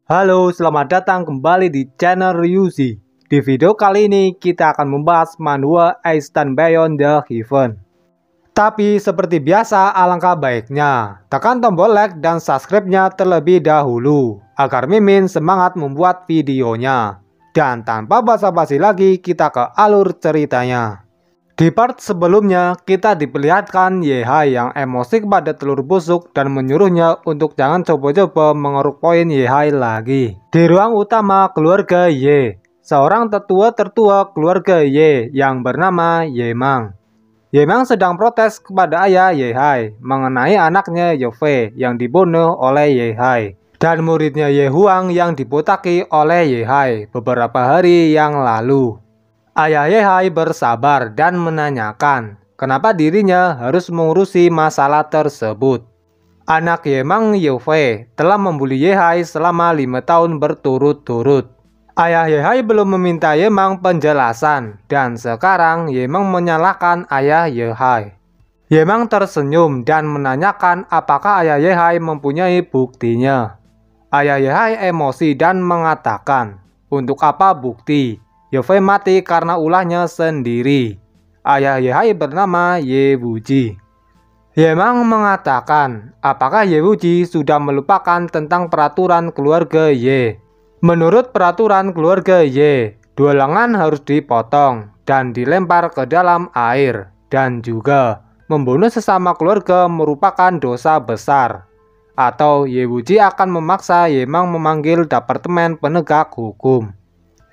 Halo, selamat datang kembali di channel Ryuzi. Di video kali ini kita akan membahas manual Ace Stand Beyond the Heaven. Tapi seperti biasa, alangkah baiknya tekan tombol like dan subscribe-nya terlebih dahulu agar Mimin semangat membuat videonya. Dan tanpa basa-basi lagi, kita ke alur ceritanya. Di part sebelumnya, kita diperlihatkan Yehai yang emosi kepada telur busuk dan menyuruhnya untuk jangan coba-coba mengeruk poin Yehai lagi. Di ruang utama keluarga Ye, seorang tetua keluarga Ye yang bernama Yemang. Yemang sedang protes kepada ayah Yehai mengenai anaknya Yofei yang dibunuh oleh Yehai dan muridnya Ye Huang yang dibotaki oleh Yehai beberapa hari yang lalu. Ayah Yehai bersabar dan menanyakan kenapa dirinya harus mengurusi masalah tersebut. Anak Yemang, Yofei, telah membuli Yehai selama 5 tahun berturut-turut. Ayah Yehai belum meminta Yemang penjelasan dan sekarang Yemang menyalahkan ayah Yehai. Yemang tersenyum dan menanyakan apakah ayah Yehai mempunyai buktinya. Ayah Yehai emosi dan mengatakan, "Untuk apa bukti? Yofei mati karena ulahnya sendiri." Ayah Yehai bernama Ye Wuji. Yemang mengatakan, apakah Ye Wuji sudah melupakan tentang peraturan keluarga Ye? Menurut peraturan keluarga Ye, 2 lengan harus dipotong dan dilempar ke dalam air, dan juga membunuh sesama keluarga merupakan dosa besar. Atau Ye Wuji akan memaksa Yemang memanggil Departemen Penegak Hukum.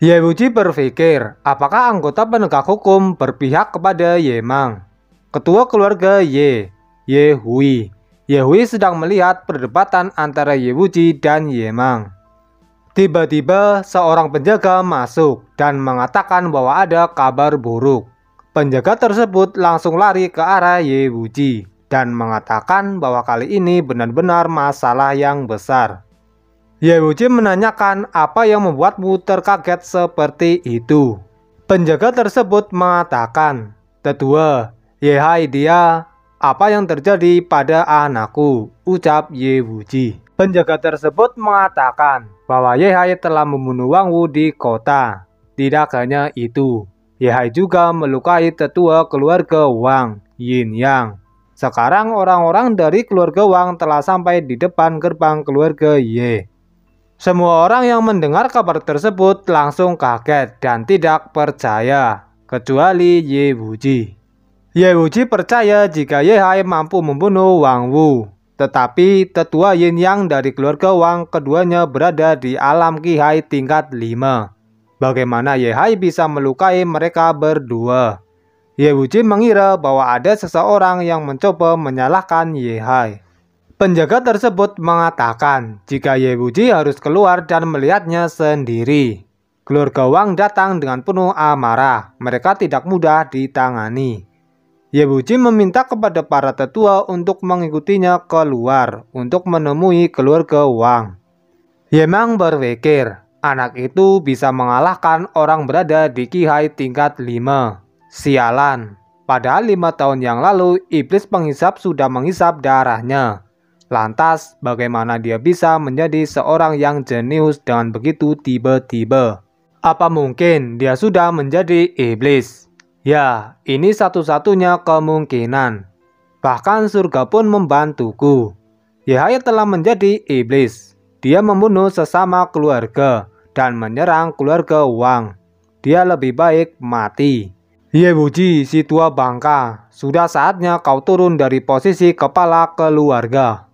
Ye Wuji berpikir, apakah anggota penegak hukum berpihak kepada Yemang? Ketua keluarga Ye, Ye Hui. Ye Hui sedang melihat perdebatan antara Ye Wuji dan Yemang. Tiba-tiba seorang penjaga masuk dan mengatakan bahwa ada kabar buruk. Penjaga tersebut langsung lari ke arah Ye Wuji dan mengatakan bahwa kali ini benar-benar masalah yang besar. Ye Wuji menanyakan apa yang membuatmu terkaget seperti itu. Penjaga tersebut mengatakan, "Tetua, Yehai dia, apa yang terjadi pada anakku?" ucap Ye Wuji. Penjaga tersebut mengatakan bahwa Yehai telah membunuh Wang Wu di kota. Tidak hanya itu, Yehai juga melukai tetua keluarga Wang, Yin Yang. Sekarang orang-orang dari keluarga Wang telah sampai di depan gerbang keluarga Ye. Semua orang yang mendengar kabar tersebut langsung kaget dan tidak percaya, kecuali Ye Wuji. Ye Wuji percaya jika Yehai mampu membunuh Wang Wu. Tetapi tetua Yin Yang dari keluarga Wang keduanya berada di alam Qihai tingkat 5. Bagaimana Yehai bisa melukai mereka berdua? Ye Wuji mengira bahwa ada seseorang yang mencoba menyalahkan Yehai. Penjaga tersebut mengatakan jika Ye Wuji harus keluar dan melihatnya sendiri. Keluarga Wang datang dengan penuh amarah. Mereka tidak mudah ditangani. Ye Wuji meminta kepada para tetua untuk mengikutinya keluar untuk menemui keluarga Wang. Yemang berpikir anak itu bisa mengalahkan orang berada di Qihai tingkat 5. Sialan, padahal 5 tahun yang lalu iblis penghisap sudah menghisap darahnya. Lantas, bagaimana dia bisa menjadi seorang yang jenius dengan begitu tiba-tiba? Apa mungkin dia sudah menjadi iblis? Ya, ini satu-satunya kemungkinan. Bahkan surga pun membantuku. Yehai telah menjadi iblis. Dia membunuh sesama keluarga dan menyerang keluarga Wang. Dia lebih baik mati. Ye Wuji, si tua bangka, sudah saatnya kau turun dari posisi kepala keluarga.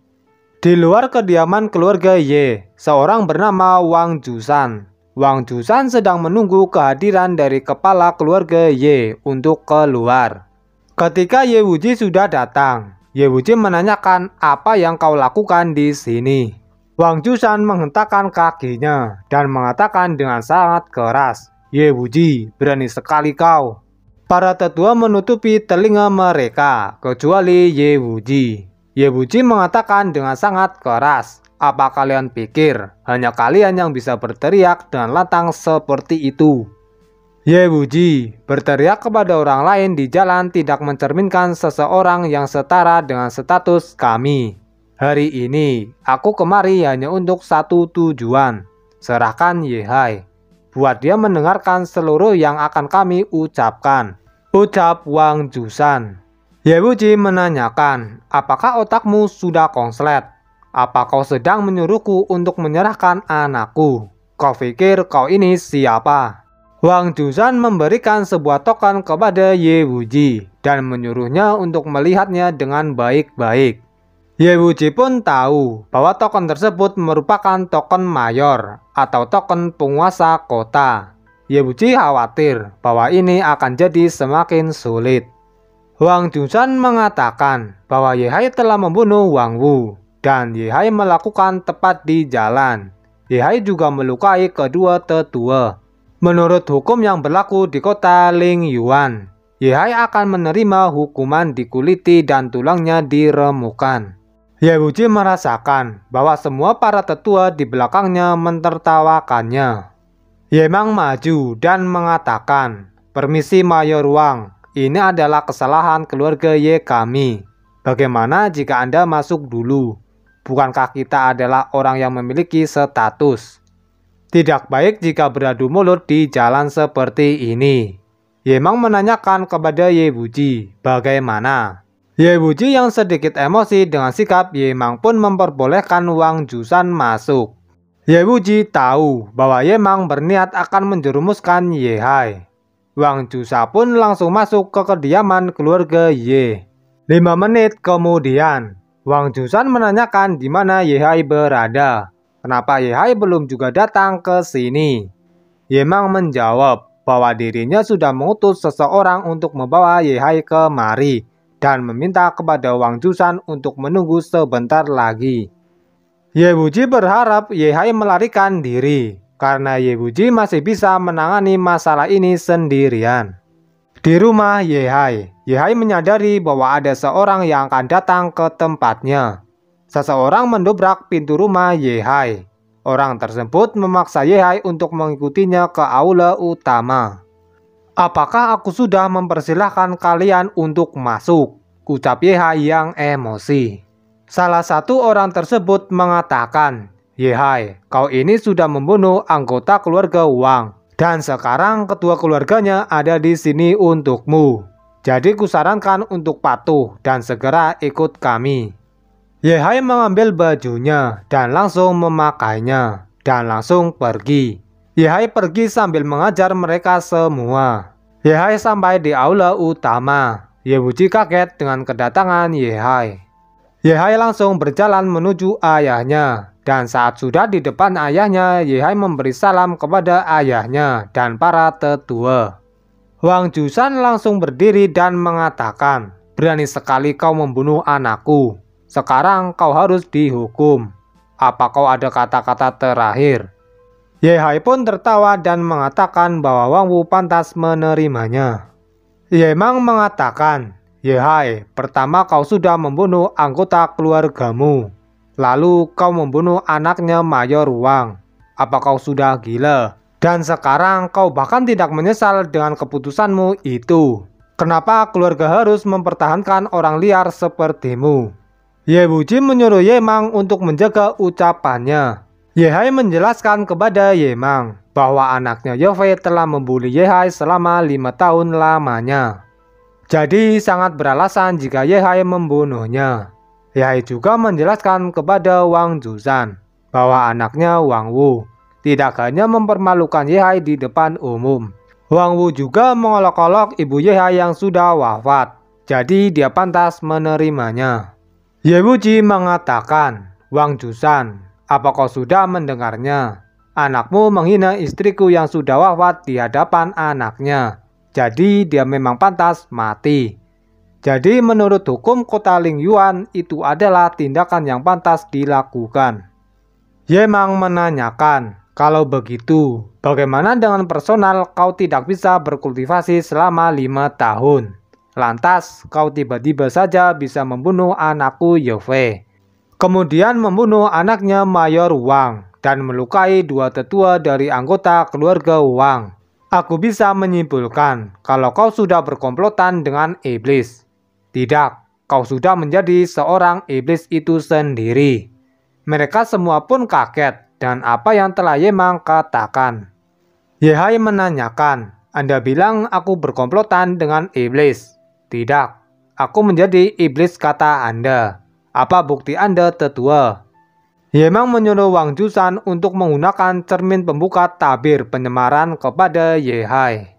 Di luar kediaman keluarga Ye, seorang bernama Wang Jusan. Wang Jusan sedang menunggu kehadiran dari kepala keluarga Ye untuk keluar. Ketika Ye Wuji sudah datang, Ye Wuji menanyakan apa yang kau lakukan di sini. Wang Jusan menghentakkan kakinya dan mengatakan dengan sangat keras, "Ye Wuji, berani sekali kau." Para tetua menutupi telinga mereka, kecuali Ye Wuji. Ye Wuji mengatakan dengan sangat keras, "Apa kalian pikir hanya kalian yang bisa berteriak dengan lantang seperti itu?" Ye Wuji berteriak kepada orang lain di jalan tidak mencerminkan seseorang yang setara dengan status kami. Hari ini, aku kemari hanya untuk satu tujuan. Serahkan Ye-Hai. Buat dia mendengarkan seluruh yang akan kami ucapkan. Ucap Wang Jusan. Ye Wuji menanyakan, apakah otakmu sudah konslet? Apa kau sedang menyuruhku untuk menyerahkan anakku? Kau pikir kau ini siapa? Wang Jusan memberikan sebuah token kepada Ye Wuji dan menyuruhnya untuk melihatnya dengan baik-baik. Ye Wuji pun tahu bahwa token tersebut merupakan token mayor atau token penguasa kota. Ye Wuji khawatir bahwa ini akan jadi semakin sulit. Wang Jusan mengatakan bahwa Ye-Hai telah membunuh Wang Wu dan Ye-Hai melakukan tepat di jalan. Ye-Hai juga melukai kedua tetua. Menurut hukum yang berlaku di kota Lingyuan, Ye-Hai akan menerima hukuman dikuliti dan tulangnya diremukan. Ye Wuji merasakan bahwa semua para tetua di belakangnya mentertawakannya. Ye Mang maju dan mengatakan, "Permisi Mayor Wang, ini adalah kesalahan keluarga Ye kami. Bagaimana jika Anda masuk dulu? Bukankah kita adalah orang yang memiliki status? Tidak baik jika beradu mulut di jalan seperti ini." Ye Mang menanyakan kepada Ye Wuji, bagaimana? Ye Wuji yang sedikit emosi dengan sikap Ye Mang pun memperbolehkan Wang Jusan masuk. Ye Wuji tahu bahwa Ye Mang berniat akan menjerumuskan Ye-Hai. Wang Jusan pun langsung masuk ke kediaman keluarga Ye. 5 menit kemudian, Wang Jusan menanyakan di mana Ye-Hai berada. Kenapa Ye-Hai belum juga datang ke sini? Ye Mang menjawab bahwa dirinya sudah mengutus seseorang untuk membawa Ye-Hai kemari dan meminta kepada Wang Jusan untuk menunggu sebentar lagi. Ye Wuji berharap Ye-Hai melarikan diri karena Ye Wuji masih bisa menangani masalah ini sendirian. Di rumah Ye-Hai, Ye-Hai menyadari bahwa ada seorang yang akan datang ke tempatnya. Seseorang mendobrak pintu rumah Ye-Hai. Orang tersebut memaksa Ye-Hai untuk mengikutinya ke aula utama. "Apakah aku sudah mempersilahkan kalian untuk masuk?" ucap Ye-Hai yang emosi. Salah satu orang tersebut mengatakan, "Ye-Hai, kau ini sudah membunuh anggota keluarga Wang. Dan sekarang ketua keluarganya ada di sini untukmu. Jadi kusarankan untuk patuh dan segera ikut kami." Ye-Hai mengambil bajunya dan langsung memakainya dan langsung pergi. Ye-Hai pergi sambil mengajar mereka semua. Ye-Hai sampai di aula utama. Ye Wuji kaget dengan kedatangan Ye-Hai. Ye-Hai langsung berjalan menuju ayahnya. Dan saat sudah di depan ayahnya, Ye-Hai memberi salam kepada ayahnya dan para tetua. Wang Jusan langsung berdiri dan mengatakan, "Berani sekali kau membunuh anakku. Sekarang kau harus dihukum. Apa kau ada kata-kata terakhir?" Ye-Hai pun tertawa dan mengatakan bahwa Wang Wu pantas menerimanya. Ye Mang mengatakan, "Ye-Hai, pertama kau sudah membunuh anggota keluargamu. Lalu kau membunuh anaknya Mayor Wang. Apa kau sudah gila? Dan sekarang kau bahkan tidak menyesal dengan keputusanmu itu. Kenapa keluarga harus mempertahankan orang liar sepertimu?" Ye Wuji menyuruh Ye Mang untuk menjaga ucapannya. Ye-Hai menjelaskan kepada Ye Mang bahwa anaknya Ye-Fei telah membuli Ye-Hai selama 5 tahun lamanya. Jadi sangat beralasan jika Ye-Hai membunuhnya. Ye-Hai juga menjelaskan kepada Wang Jusan bahwa anaknya Wang Wu tidak hanya mempermalukan Ye-Hai di depan umum. Wang Wu juga mengolok-olok ibu Ye-Hai yang sudah wafat. Jadi dia pantas menerimanya. Ye Wuji mengatakan, "Wang Jusan, apa kau sudah mendengarnya? Anakmu menghina istriku yang sudah wafat di hadapan anaknya. Jadi dia memang pantas mati. Jadi menurut hukum kota Lingyuan itu adalah tindakan yang pantas dilakukan." Ye Mang menanyakan, "Kalau begitu, bagaimana dengan personal kau tidak bisa berkultivasi selama 5 tahun? Lantas kau tiba-tiba saja bisa membunuh anakku Ye-Fei. Kemudian membunuh anaknya Mayor Wang dan melukai 2 tetua dari anggota keluarga Wang. Aku bisa menyimpulkan kalau kau sudah berkomplotan dengan iblis." "Tidak, kau sudah menjadi seorang iblis itu sendiri." Mereka semua pun kaget dan apa yang telah Yemang katakan. Ye-Hai menanyakan, "Anda bilang aku berkomplotan dengan iblis?" "Tidak, aku menjadi iblis," kata Anda. "Apa bukti Anda, tetua?" Yemang menyuruh Wang Jusan untuk menggunakan cermin pembuka tabir penyemaran kepada Ye-Hai.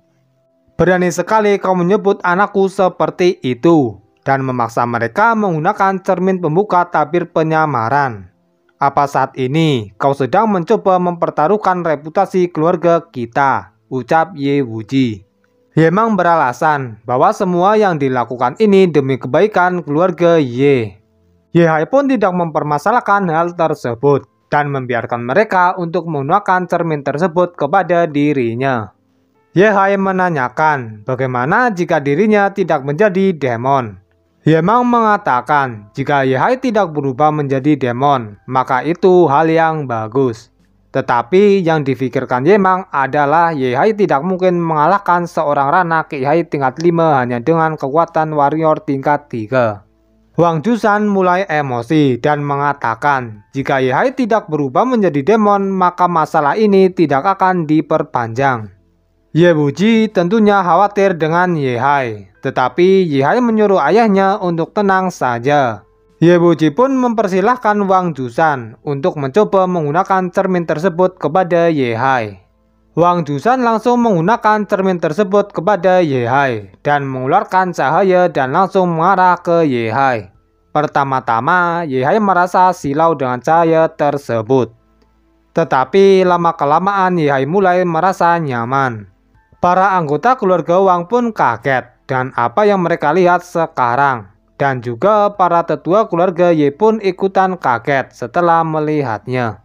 "Berani sekali kau menyebut anakku seperti itu," dan memaksa mereka menggunakan cermin pembuka tabir penyamaran. "Apa saat ini kau sedang mencoba mempertaruhkan reputasi keluarga kita?" ucap Ye Wuji. Yemang beralasan bahwa semua yang dilakukan ini demi kebaikan keluarga Ye. Ye-Hai pun tidak mempermasalahkan hal tersebut dan membiarkan mereka untuk menggunakan cermin tersebut kepada dirinya. Ye-Hai menanyakan bagaimana jika dirinya tidak menjadi demon. Yemang mengatakan jika Ye-Hai tidak berubah menjadi demon, maka itu hal yang bagus. Tetapi yang difikirkan Yemang adalah Ye-Hai tidak mungkin mengalahkan seorang Rana Qihai tingkat 5 hanya dengan kekuatan warrior tingkat 3. Wang Jusan mulai emosi dan mengatakan jika Ye-Hai tidak berubah menjadi demon, maka masalah ini tidak akan diperpanjang. Ye Wuji tentunya khawatir dengan Ye-Hai, tetapi Ye-Hai menyuruh ayahnya untuk tenang saja. Ye Wuji pun mempersilahkan Wang Jusan untuk mencoba menggunakan cermin tersebut kepada Ye-Hai. Wang Jusan langsung menggunakan cermin tersebut kepada Ye-Hai dan mengeluarkan cahaya dan langsung mengarah ke Ye-Hai. Pertama-tama Ye-Hai merasa silau dengan cahaya tersebut. Tetapi lama-kelamaan Ye-Hai mulai merasa nyaman. Para anggota keluarga Wang pun kaget dan apa yang mereka lihat sekarang. Dan juga para tetua keluarga Ye pun ikutan kaget setelah melihatnya.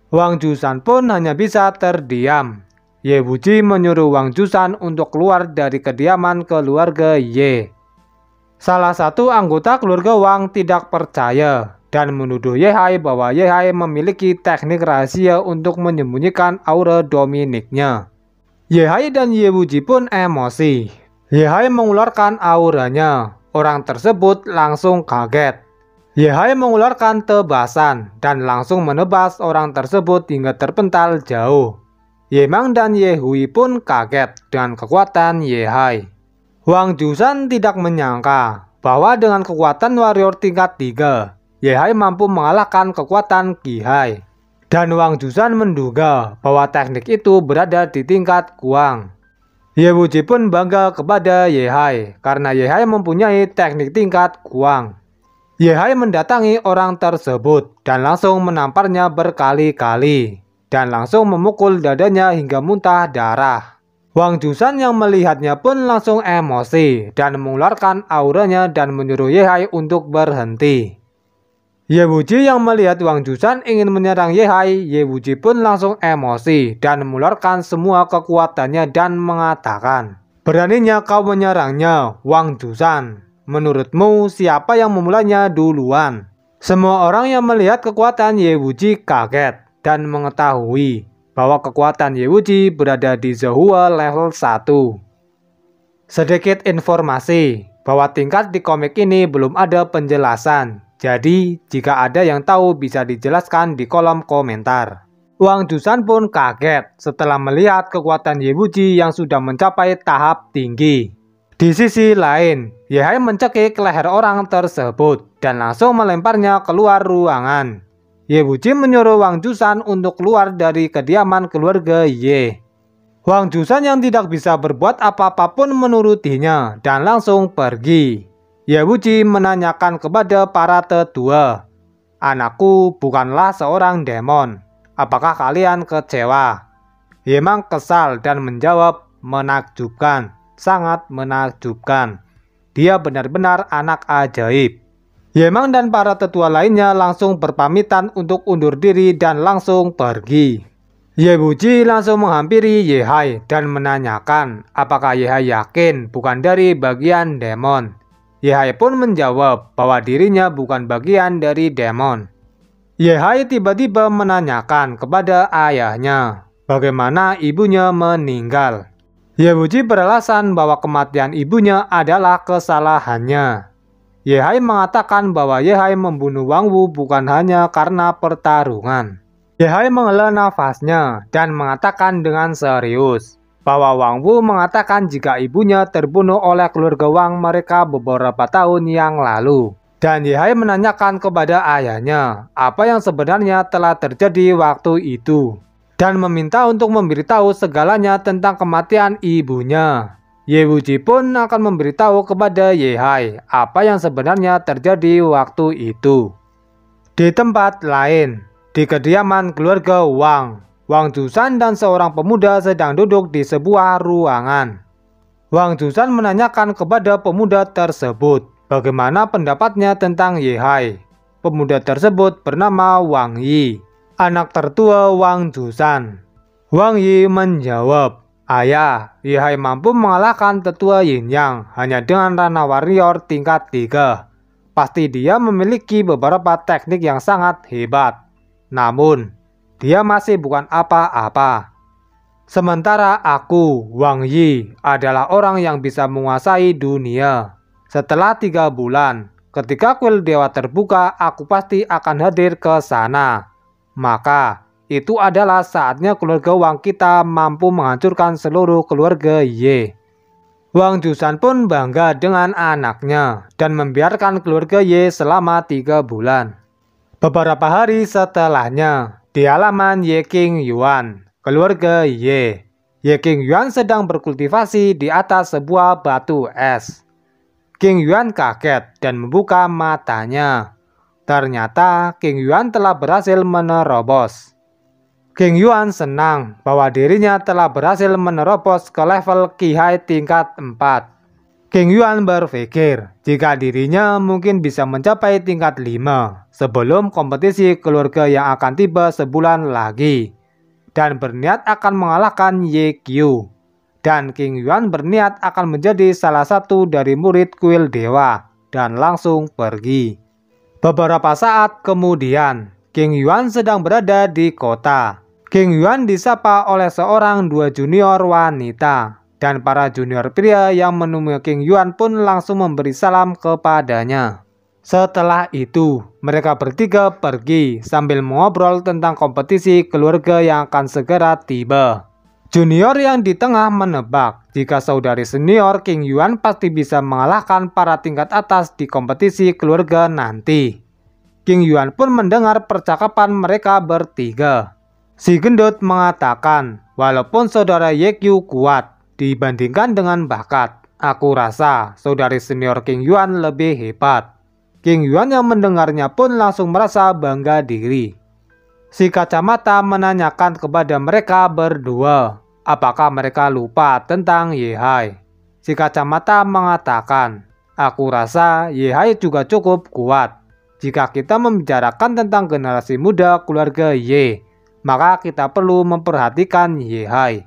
Wang Jusan pun hanya bisa terdiam. Ye Wuji menyuruh Wang Jusan untuk keluar dari kediaman keluarga Ye. Salah satu anggota keluarga Wang tidak percaya dan menuduh Ye-Hai bahwa Ye-Hai memiliki teknik rahasia untuk menyembunyikan aura Dominiknya. Ye-Hai dan Ye Wuji pun emosi. Ye-Hai mengeluarkan auranya. Orang tersebut langsung kaget. Ye-Hai mengeluarkan tebasan dan langsung menebas orang tersebut hingga terpental jauh. Yemang dan Ye Hui pun kaget dengan kekuatan Ye-Hai. Wang Jusan tidak menyangka bahwa dengan kekuatan warrior tingkat 3, Ye-Hai mampu mengalahkan kekuatan Qihai. Dan Wang Jusan menduga bahwa teknik itu berada di tingkat Kuang. Ye Wuji pun bangga kepada Ye-Hai karena Ye-Hai mempunyai teknik tingkat Kuang. Ye-Hai mendatangi orang tersebut dan langsung menamparnya berkali-kali dan langsung memukul dadanya hingga muntah darah. Wang Jusan yang melihatnya pun langsung emosi dan mengeluarkan auranya dan menyuruh Ye-Hai untuk berhenti. Ye Wuji yang melihat Wang Jusan ingin menyerang Ye-Hai, Ye Wuji pun langsung emosi dan mengeluarkan semua kekuatannya dan mengatakan, "Beraninya kau menyerangnya, Wang Jusan. Menurutmu siapa yang memulainya duluan?" Semua orang yang melihat kekuatan Ye Wuji kaget dan mengetahui bahwa kekuatan Ye Wuji berada di Zhehua level 1. Sedikit informasi bahwa tingkat di komik ini belum ada penjelasan. Jadi, jika ada yang tahu bisa dijelaskan di kolom komentar. Wang Jusan pun kaget setelah melihat kekuatan Ye Wuji yang sudah mencapai tahap tinggi. Di sisi lain, Ye-Hai mencekik leher orang tersebut dan langsung melemparnya keluar ruangan. Ye Wuji menyuruh Wang Jusan untuk keluar dari kediaman keluarga Ye. Wang Jusan yang tidak bisa berbuat apa-apa pun menurutinya dan langsung pergi. Ye Wuji menanyakan kepada para tetua, "Anakku bukanlah seorang demon. Apakah kalian kecewa?" Yemang kesal dan menjawab, "Menakjubkan, sangat menakjubkan. Dia benar-benar anak ajaib." Yemang dan para tetua lainnya langsung berpamitan untuk undur diri dan langsung pergi. Ye Wuji langsung menghampiri Ye-Hai dan menanyakan apakah Ye-Hai yakin bukan dari bagian demon. Ye-Hai pun menjawab bahwa dirinya bukan bagian dari demon. Ye-Hai tiba-tiba menanyakan kepada ayahnya bagaimana ibunya meninggal. Ye Wuji beralasan bahwa kematian ibunya adalah kesalahannya. Ye Hai mengatakan bahwa Ye Hai membunuh Wang Wu bukan hanya karena pertarungan. Ye Hai menghela nafasnya dan mengatakan dengan serius bahwa Wang Wu mengatakan jika ibunya terbunuh oleh keluarga Wang mereka beberapa tahun yang lalu. Dan Ye Hai menanyakan kepada ayahnya apa yang sebenarnya telah terjadi waktu itu. Dan meminta untuk memberitahu segalanya tentang kematian ibunya. Ye Wuji pun akan memberitahu kepada Ye Hai apa yang sebenarnya terjadi waktu itu. Di tempat lain, di kediaman keluarga Wang, Wang Zhushan dan seorang pemuda sedang duduk di sebuah ruangan. Wang Zhushan menanyakan kepada pemuda tersebut bagaimana pendapatnya tentang Ye Hai. Pemuda tersebut bernama Wang Yi, anak tertua Wang Zhushan. Wang Yi menjawab, "Ayah, Ye Hai mampu mengalahkan tetua Yin Yang hanya dengan Rana Warrior tingkat 3. Pasti dia memiliki beberapa teknik yang sangat hebat. Namun, dia masih bukan apa-apa. Sementara aku, Wang Yi, adalah orang yang bisa menguasai dunia. Setelah 3 bulan, ketika kuil dewa terbuka, aku pasti akan hadir ke sana. Maka, itu adalah saatnya keluarga Wang kita mampu menghancurkan seluruh keluarga Ye." Wang Zhushan pun bangga dengan anaknya dan membiarkan keluarga Ye selama 3 bulan. Beberapa hari setelahnya, di halaman Ye King Yuan, keluarga Ye King Yuan sedang berkultivasi di atas sebuah batu es. King Yuan kaget dan membuka matanya. Ternyata King Yuan telah berhasil menerobos. King Yuan senang bahwa dirinya telah berhasil menerobos ke level Qi Hai tingkat 4. King Yuan berpikir jika dirinya mungkin bisa mencapai tingkat 5 sebelum kompetisi keluarga yang akan tiba sebulan lagi, dan berniat akan mengalahkan Ye Qiu. Dan King Yuan berniat akan menjadi salah satu dari murid kuil dewa dan langsung pergi. Beberapa saat kemudian, King Yuan sedang berada di kota. King Yuan disapa oleh seorang 2 junior wanita. Dan para junior pria yang menemui King Yuan pun langsung memberi salam kepadanya. Setelah itu, mereka bertiga pergi sambil mengobrol tentang kompetisi keluarga yang akan segera tiba. Junior yang di tengah menebak jika saudari senior King Yuan pasti bisa mengalahkan para tingkat atas di kompetisi keluarga nanti. King Yuan pun mendengar percakapan mereka bertiga. Si gendut mengatakan, walaupun saudara Ye Qiu kuat dibandingkan dengan bakat, aku rasa saudari senior King Yuan lebih hebat. King Yuan yang mendengarnya pun langsung merasa bangga diri. Si kacamata menanyakan kepada mereka berdua, apakah mereka lupa tentang Ye Hai. Si kacamata mengatakan, aku rasa Ye Hai juga cukup kuat. Jika kita membicarakan tentang generasi muda keluarga Ye, maka kita perlu memperhatikan Ye Hai.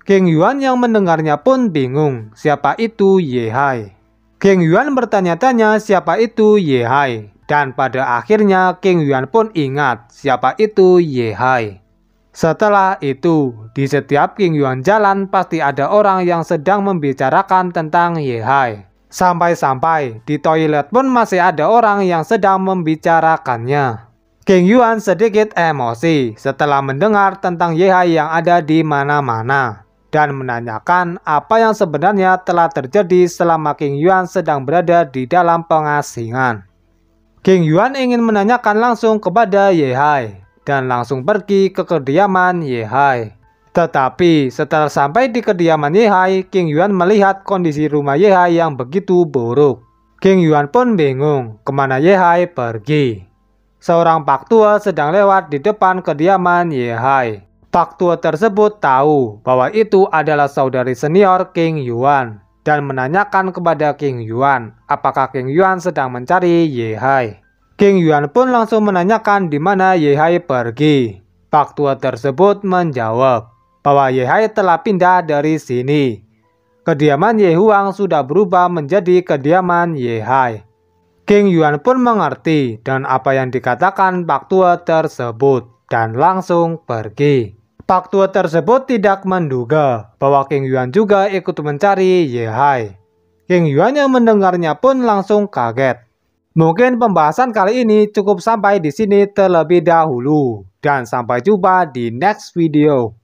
King Yuan yang mendengarnya pun bingung siapa itu Ye Hai. King Yuan bertanya-tanya siapa itu Ye Hai. Dan pada akhirnya King Yuan pun ingat siapa itu Ye Hai. Setelah itu, di setiap King Yuan jalan pasti ada orang yang sedang membicarakan tentang Ye Hai. Sampai-sampai di toilet pun masih ada orang yang sedang membicarakannya. King Yuan sedikit emosi setelah mendengar tentang Ye Hai yang ada di mana-mana. Dan menanyakan apa yang sebenarnya telah terjadi selama King Yuan sedang berada di dalam pengasingan. King Yuan ingin menanyakan langsung kepada Ye Hai dan langsung pergi ke kediaman Ye Hai. Tetapi setelah sampai di kediaman Ye Hai, King Yuan melihat kondisi rumah Ye Hai yang begitu buruk. King Yuan pun bingung kemana Ye Hai pergi. Seorang pak tua sedang lewat di depan kediaman Ye Hai. Pak tua tersebut tahu bahwa itu adalah saudari senior King Yuan dan menanyakan kepada King Yuan apakah King Yuan sedang mencari Ye Hai. King Yuan pun langsung menanyakan di mana Ye Hai pergi. Pak tua tersebut menjawab bahwa Ye Hai telah pindah dari sini. Kediaman Ye Huang sudah berubah menjadi kediaman Ye Hai. King Yuan pun mengerti dan apa yang dikatakan pak tua tersebut dan langsung pergi. Pak tua tersebut tidak menduga bahwa King Yuan juga ikut mencari Ye Hai. King Yuan yang mendengarnya pun langsung kaget Mungkin pembahasan kali ini cukup sampai di sini terlebih dahulu. Dan sampai jumpa di next video.